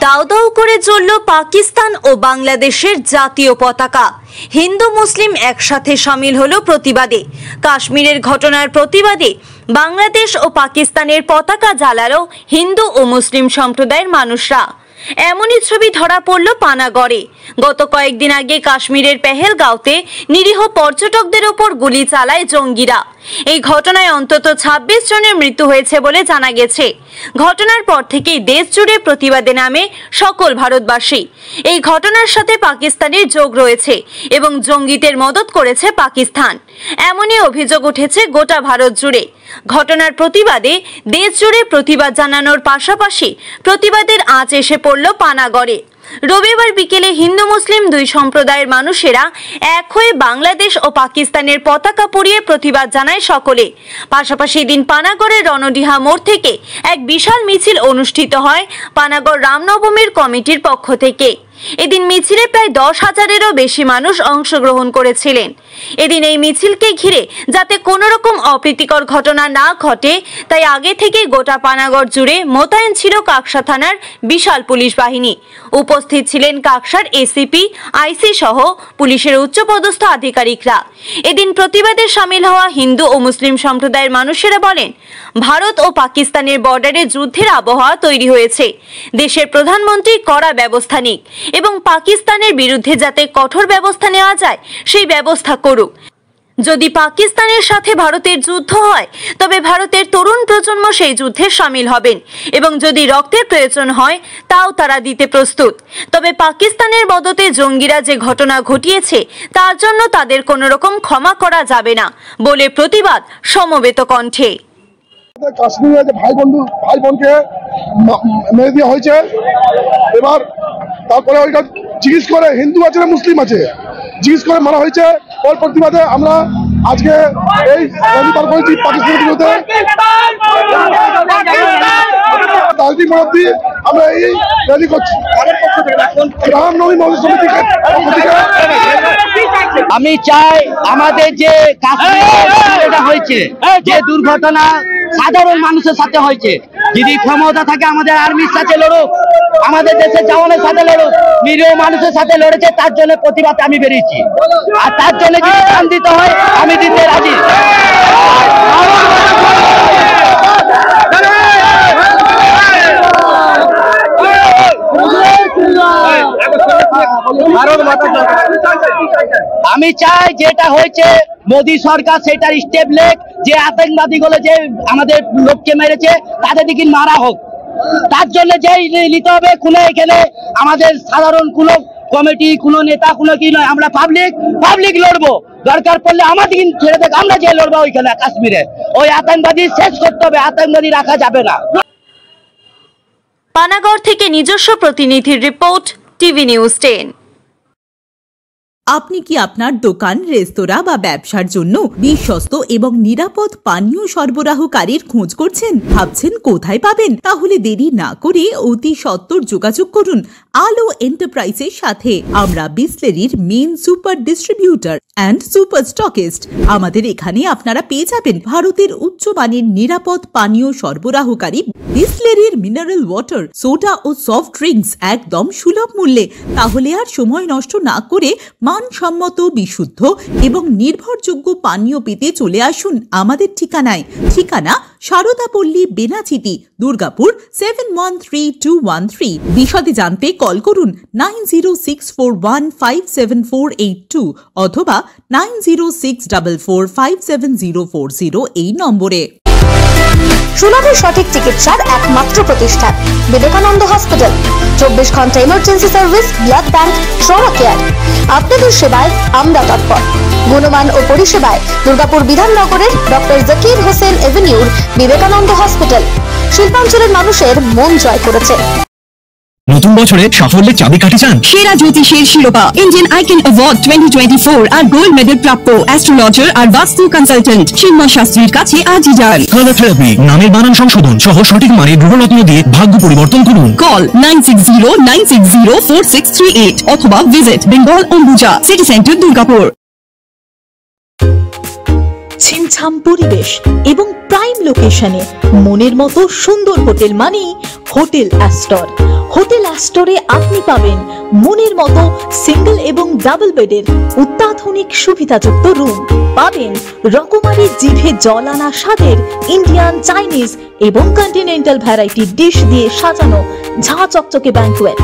দাও দাও করে জ্বলল পাকিস্তান ও বাংলাদেশের জাতীয় পতাকা। হিন্দু মুসলিম একসাথে শামিল হলো প্রতিবাদে। কাশ্মীরের ঘটনার প্রতিবাদে বাংলাদেশ ও পাকিস্তানের পতাকা জ্বালালো হিন্দু ও মুসলিম সম্প্রদায়ের মানুষরা। এমনই ছবি ধরা পড়ল পানাগড়ে। গত কয়েকদিন আগে কাশ্মীরের পেহেলগাঁওতে নিরীহ পর্যটকদের ওপর গুলি চালায় জঙ্গিরা। এই ঘটনায় অন্তত ২৬ জনের মৃত্যু হয়েছে বলে জানা গেছে। ঘটনার পর থেকেই দেশ জুড়ে প্রতিবাদে নামে সকল ভারতবাসী। এই ঘটনার সাথে পাকিস্তানের যোগ রয়েছে এবং জঙ্গিদের মদত করেছে পাকিস্তান, এমনই অভিযোগ উঠেছে গোটা ভারত জুড়ে। ঘটনার প্রতিবাদে দেশ জুড়ে প্রতিবাদ জানানোর পাশাপাশি প্রতিবাদের আঁচ এসে পড়ল পানাগড়ে। রবিবার বিকেলে হিন্দু মুসলিম দুই সম্প্রদায়ের মানুষেরা এক হয়ে বাংলাদেশ ও পাকিস্তানের পতাকা পরিয়ে প্রতিবাদ জানায় সকলে। পাশাপাশি এদিন পানাগড়ের রণডিহা মোড় থেকে এক বিশাল মিছিল অনুষ্ঠিত হয় পানাগড় রামনবমীর কমিটির পক্ষ থেকে। এদিন মিছিলে প্রায় ১০,০০০-এরও বেশি মানুষ অংশগ্রহণ করেছিলেন। এদিন এই মিছিলকে ঘিরে যাতে কোনো রকম অপ্রীতিকর ঘটনা না ঘটে তাই আগে থেকেই গোটা পানাগড় জুড়ে মোতায়েন ছিল কাকসা থানার বিশাল পুলিশ বাহিনী। উপস্থিত ছিলেন কাকসার এসিপি, আইসি সহ পুলিশের উচ্চপদস্থ আধিকারিকরা। এদিন প্রতিবাদে শামিল হওয়া হিন্দু ও মুসলিম সম্প্রদায়ের মানুষেরা বলেন, ভারত ও পাকিস্তানের বর্ডারে যুদ্ধের আবহাওয়া তৈরি হয়েছে। দেশের প্রধানমন্ত্রী কড়া ব্যবস্থা নিক এবং পাকিস্তানের বিরুদ্ধে যাতে কঠোর ব্যবস্থা নেওয়া যায় সেই ব্যবস্থা করুক। যদি পাকিস্তানের সাথে ভারতের যুদ্ধ হয় তবে ভারতের তরুণ প্রজন্ম সেই যুদ্ধে শামিল হবেন এবং যদি রক্তের প্রয়োজন হয় তাও তারা দিতে প্রস্তুত। তবে পাকিস্তানের মদতে জঙ্গিরা যে ঘটনা ঘটিয়েছে তার জন্য তাদের কোনো রকম ক্ষমা করা যাবে না বলে প্রতিবাদ সমবেত কণ্ঠে। কাশ্মীরে যে ভাই বোনকে মেরে দেওয়া হয়েছে, এবার তারপরে ওইটা জিজ্ঞেস করে হিন্দু আছে না মুসলিম আছে জিজ্ঞেস করে মারা হয়েছে। ওর প্রতিবাদে আমরা আজকে এই র্যালি বার করেছি পাকিস্তানের বিরুদ্ধে। রাজনীতি মধ্যে আমরা এই র্যালি করছি রামনবমী মহোৎসব সমিতিকে। আমি চাই আমাদের যে কাশ্মীরে হয়েছে যে দুর্ঘটনা সাধারণ মানুষের সাথে হয়েছে, যদি ক্ষমতা থাকে আমাদের আর্মির সাথে লড়ুক, আমাদের দেশের জওয়ানের সাথে লড়ুক, নিরীহ মানুষের সাথে লড়েছে তার জন্য প্রতিবাদ আমি বেরিয়েছি। আর তার জন্য যদি দান দিতে হয় আমি দিতে রাজি। আমি চাই যেটা হয়েছে মোদী সরকার সেটার স্টেপ লেক, যে আতঙ্কবাদী গুলো যে আমাদের লোককে মেরেছে তাদের দিকে মারা হোক। তার জন্য যেই নিতে হবে কোনো এখানে আমাদের সাধারণ কোনো কমিটি কোনো নেতা কোনো কি নয়, আমরা পাবলিক লড়বো। দরকার পড়লে আমাদের ছেড়ে দেখ আমরা যে লড়বো ওইখানে কাশ্মীরে। ওই আতঙ্কবাদী শেষ করতে হবে, আতঙ্কবাদী রাখা যাবে না। পানাগড় থেকে নিজস্ব প্রতিনিধির রিপোর্ট, টিভি নিউজ 10। আপনি কি আপনার দোকান, রেস্তোরাঁ বা ব্যবসার জন্য বিশ্বস্ত এবং নিরাপদ পানীয় সরবরাহকারীর খোঁজ করছেন? ভাবছেন কোথায় পাবেন? তাহলে দেরি না করে অতি সত্বর যোগাযোগ করুন আলো এন্টারপ্রাইজের সাথে। আমরা বিসলেরির main super distributor and super stockist. আমাদের এখানে আপনারা পেয়ে যাবেন ভারতের উচ্চমানের নিরাপদ পানীয় সরবরাহকারী বিসলেরির মিনারেল ওয়াটার, সোডা ও সফট ড্রিঙ্কস একদম সুলভ মূল্যে। তাহলে আর সময় নষ্ট না করে মানসম্মত, বিশুদ্ধ এবং নির্ভরযোগ্য পানীয় পেতে চলে আসুন আমাদের ঠিকানায়। ঠিকানা সারদাপল্লী, বেনাচিতি, দুর্গাপুর 713213। বিশদে জানতে কল করুন 9064157482 অথবা 9064457040 এই নম্বরে। সুলভের সঠিক চিকিৎসার একমাত্র প্রতিষ্ঠান বিবেকানন্দ হসপিটাল। 24 ঘন্টা emergency service, blood bank, trauma care. আপনাদের সেবায় আমরা তৎপর। গুণমান ও পরিষেবায় দুর্গাপুর বিধাননগরের ডক্টর জাকির হোসেন এভিনিউর বিবেকানন্দ হসপিটাল শিল্পাঞ্চলের মানুষের মন জয় করেছে। নতুন বছরে সাফল্যের চাবিকাঠি চান? সেরা জ্যোতিষের শিরোপা, ইন্ডিয়ান আইকন অ্যাওয়ার্ড 2024 আর গোল্ড মেডেল প্রাপ্ত অ্যাস্ট্রোলজার আর বাস্তু কনসালটেন্ট চিন্ময় শাস্ত্রীর কাছে আজই যান। কালার থেরাপি, নামের বানান সংশোধন সহ সঠিক মানের গ্রহরত্ন দিয়ে ভাগ্য পরিবর্তন করুন। কল 9609604638 অথবা visit Bengal Ambuja city centre, Durgapur. ছিমছাম পরিবেশ এবং প্রাইম লোকেশনে মনের মতো সুন্দর হোটেল মানেই হোটেল অ্যাস্টর। হোটেল অ্যাস্টরে আপনি পাবেন মনের মতো সিঙ্গেল এবং ডাবল বেডের অত্যাধুনিক সুবিধাযুক্ত রুম, পাবেন রকমারি জিভে জল আনা স্বাদের ইন্ডিয়ান, চাইনিজ এবং কন্টিনেন্টাল ভ্যারাইটি ডিশ দিয়ে সাজানো ঝাঁ চকচকে ব্যাংকুয়েট।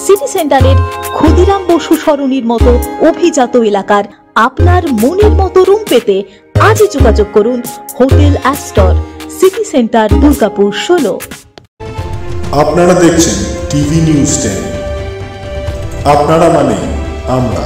সিটি সেন্টারের ক্ষুদিরাম বসু সরণির মতো অভিজাত এলাকার আপনার মনের মতো রুম পেতে আজই যোগাযোগ করুন hotel Astor, city centre, Durgapur 16। আপনারা দেখছেন টিভি নিউজ 10। আপনারা মানে আমরা।